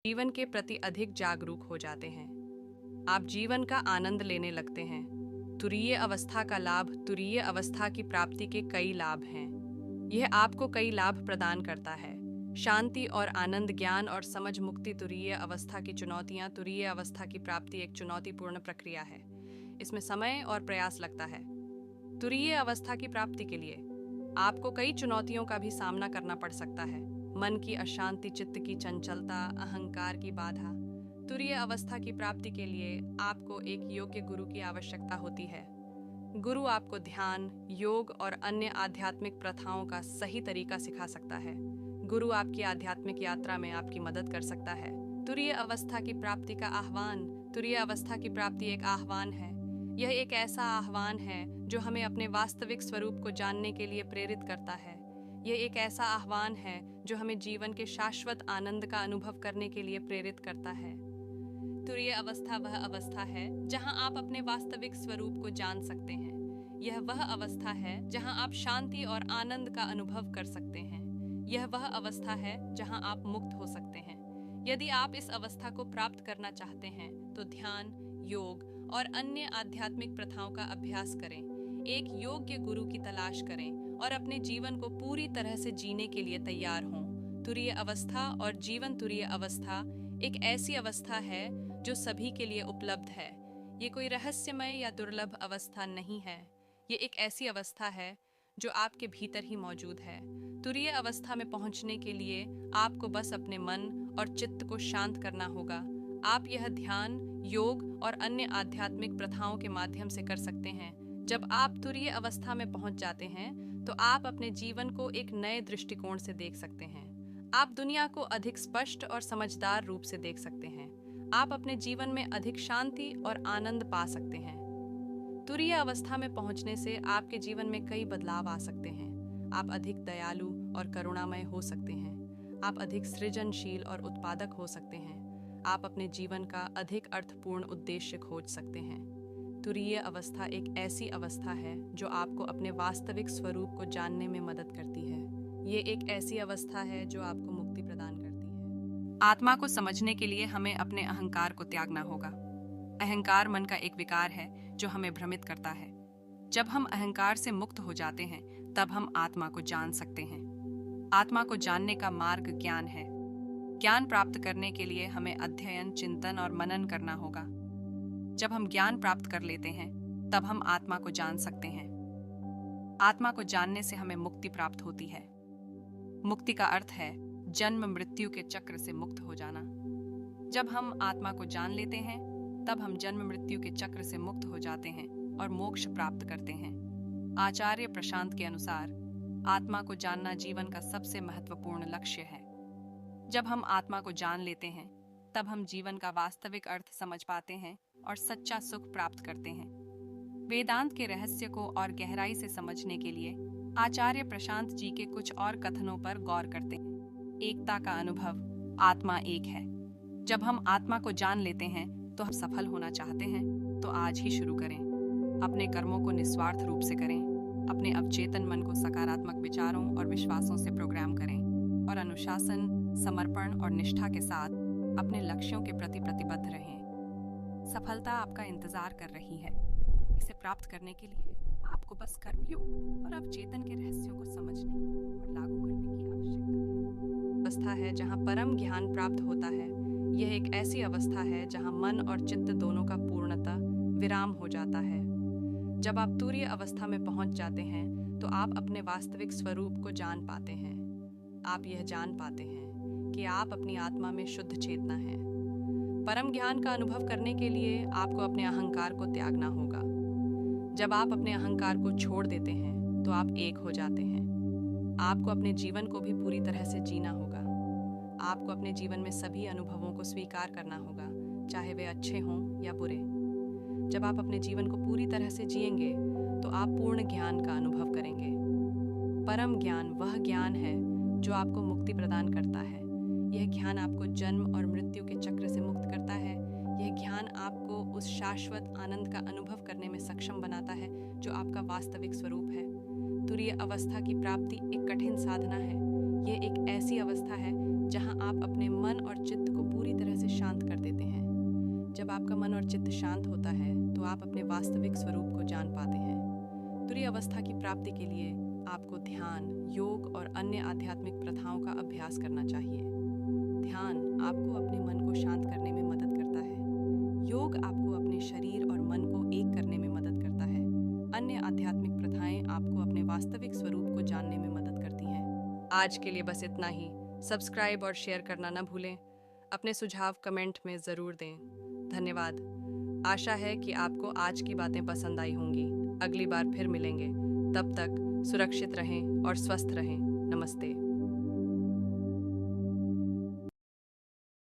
जीवन के प्रति अधिक जागरूक हो जाते हैं। आप जीवन का आनंद लेने लगते हैं। तुरीय अवस्था का लाभ। तुरीय अवस्था की प्राप्ति के कई लाभ हैं। यह आपको कई लाभ प्रदान करता है। शांति और आनंद, ज्ञान और समझ, मुक्ति। तुरीय अवस्था की चुनौतियां। तुरीय अवस्था की प्राप्ति एक चुनौतीपूर्ण प्रक्रिया है। इसमें समय और प्रयास लगता है। तुरीय अवस्था की प्राप्ति के लिए आपको कई चुनौतियों का भी सामना करना पड़ सकता है। मन की अशांति, चित्त की चंचलता, अहंकार की बाधा। तुरीय अवस्था की प्राप्ति के लिए आपको एक योग्य गुरु की आवश्यकता होती है। गुरु आपको ध्यान, योग और अन्य आध्यात्मिक प्रथाओं का सही तरीका सिखा सकता है। गुरु आपकी आध्यात्मिक यात्रा में आपकी मदद कर सकता है। तुरीय अवस्था की प्राप्ति का आह्वान। तुरीय अवस्था की प्राप्ति एक आह्वान है। यह एक ऐसा आह्वान है जो हमें अपने वास्तविक स्वरूप को जानने के लिए प्रेरित करता है। यह एक ऐसा आह्वान है जो हमें जीवन के शाश्वत आनंद का अनुभव करने के लिए प्रेरित करता है। तुरीय अवस्था वह अवस्था है जहां आप अपने वास्तविक स्वरूप को जान सकते हैं। यह वह अवस्था है जहां आप शांति और आनंद का अनुभव कर सकते हैं। यह वह अवस्था है जहां आप मुक्त हो सकते हैं। यदि आप इस अवस्था को प्राप्त करना चाहते हैं तो ध्यान, योग और अन्य आध्यात्मिक प्रथाओं का अभ्यास करें। एक योग्य गुरु की तलाश करें और अपने जीवन को पूरी तरह से जीने के लिए तैयार हों। तुरीय अवस्था और जीवन। तुरीय अवस्था एक ऐसी अवस्था है जो सभी के लिए उपलब्ध है। ये कोई रहस्यमय या दुर्लभ अवस्था नहीं है। ये एक ऐसी अवस्था है जो आपके भीतर ही मौजूद है। तुरीय अवस्था में पहुंचने के लिए आपको बस अपने मन और चित्त को शांत करना होगा। आप यह ध्यान, योग और अन्य आध्यात्मिक प्रथाओं के माध्यम से कर सकते हैं। जब आप तुरीय अवस्था में पहुंच जाते हैं तो आप अपने जीवन को एक नए दृष्टिकोण से देख सकते हैं। आप दुनिया को अधिक स्पष्ट और समझदार रूप से देख सकते हैं। आप अपने जीवन में अधिक शांति और आनंद पा सकते हैं। तुरीय अवस्था में पहुंचने से आपके जीवन में कई बदलाव आ सकते हैं। आप अधिक दयालु और करुणामय हो सकते हैं। आप अधिक सृजनशील और उत्पादक हो सकते हैं। आप अपने जीवन का अधिक अर्थपूर्ण उद्देश्य खोज सकते हैं। तुरीय अवस्था एक ऐसी अवस्था है जो आपको अपने वास्तविक स्वरूप को जानने में मदद करती है। ये एक ऐसी अवस्था है जो आपको मुक्ति प्रदान करती है। आत्मा को समझने के लिए हमें अपने अहंकार को त्यागना होगा। अहंकार मन का एक विकार है जो हमें भ्रमित करता है। जब हम अहंकार से मुक्त हो जाते हैं तब हम आत्मा को जान सकते हैं। आत्मा को जानने का मार्ग ज्ञान है। ज्ञान प्राप्त करने के लिए हमें अध्ययन, चिंतन और मनन करना होगा। जब हम ज्ञान प्राप्त कर लेते हैं तब हम आत्मा को जान सकते हैं। आत्मा को जानने से हमें मुक्ति प्राप्त होती है। मुक्ति का अर्थ है जन्म मृत्यु के चक्र से मुक्त हो जाना। जब हम आत्मा को जान लेते हैं तब हम जन्म मृत्यु के चक्र से मुक्त हो जाते हैं और मोक्ष प्राप्त करते हैं। आचार्य प्रशांत के अनुसार आत्मा को जानना जीवन का सबसे महत्वपूर्ण लक्ष्य है। जब हम आत्मा को जान लेते हैं तब हम जीवन का वास्तविक अर्थ समझ पाते हैं और सच्चा सुख प्राप्त करते हैं। वेदांत के रहस्य को और गहराई से समझने के लिए आचार्य प्रशांत जी के कुछ और कथनों पर गौर करते हैं। एकता का अनुभव। आत्मा एक है। जब हम आत्मा को जान लेते हैं तो हम सफल होना चाहते हैं तो आज ही शुरू करें। अपने कर्मों को निस्वार्थ रूप से करें। अपने अवचेतन मन को सकारात्मक विचारों और विश्वासों से प्रोग्राम करें और अनुशासन, समर्पण और निष्ठा के साथ अपने लक्ष्यों के प्रति प्रतिबद्ध रहें। सफलता आपका इंतजार कर रही है। इसे प्राप्त करने के लिए आपको बस कर्मयोग और अवचेतन के रहस्यों को समझने और लागू करने की आवश्यकता है। अवस्था है जहाँ परम ज्ञान प्राप्त होता है। यह एक ऐसी अवस्था है जहाँ मन और चित्त दोनों का पूर्णतः विराम हो जाता है। जब आप तुरीय अवस्था में पहुंच जाते हैं तो आप अपने वास्तविक स्वरूप को जान पाते हैं। आप यह जान पाते हैं कि आप अपनी आत्मा में शुद्ध चेतना है। परम ज्ञान का अनुभव करने के लिए आपको अपने अहंकार को त्यागना होगा। जब आप अपने अहंकार को छोड़ देते हैं तो आप एक हो जाते हैं। आपको अपने जीवन को भी पूरी तरह से जीना होगा। आपको अपने जीवन में सभी अनुभवों को स्वीकार करना होगा, चाहे वे अच्छे हों या बुरे। जब आप अपने जीवन को पूरी तरह से जिएंगे तो आप पूर्ण ज्ञान का अनुभव करेंगे। परम ज्ञान वह ज्ञान है जो आपको मुक्ति प्रदान करता है। यह ज्ञान आपको जन्म और मृत्यु के चक्र से मुक्त करता है। यह ज्ञान आपको उस शाश्वत आनंद का अनुभव करने में सक्षम बनाता है जो आपका वास्तविक स्वरूप है। तुरीय अवस्था की प्राप्ति एक कठिन साधना है। यह एक ऐसी अवस्था है जहां आप अपने मन और चित्त को पूरी से शांत कर देते हैं। जब आपका मन और चित्त शांत होता है तो आप अपने वास्तविक स्वरूप को जान पाते हैं। तुरीय अवस्था की प्राप्ति के लिए आपको ध्यान, योग और अन्य आध्यात्मिक प्रथाओं का अभ्यास करना चाहिए। ध्यान आपको अपने मन को शांत करने में मदद करता है। योग आपको अपने शरीर और मन को एक करने में मदद करता है। अन्य आध्यात्मिक प्रथाएं आपको अपने वास्तविक स्वरूप को जानने में मदद करती हैं। आज के लिए बस इतना ही। सब्सक्राइब और शेयर करना न भूलें। अपने सुझाव कमेंट में ज़रूर दें। धन्यवाद। आशा है कि आपको आज की बातें पसंद आई होंगी। अगली बार फिर मिलेंगे। तब तक सुरक्षित रहें और स्वस्थ रहें। नमस्ते।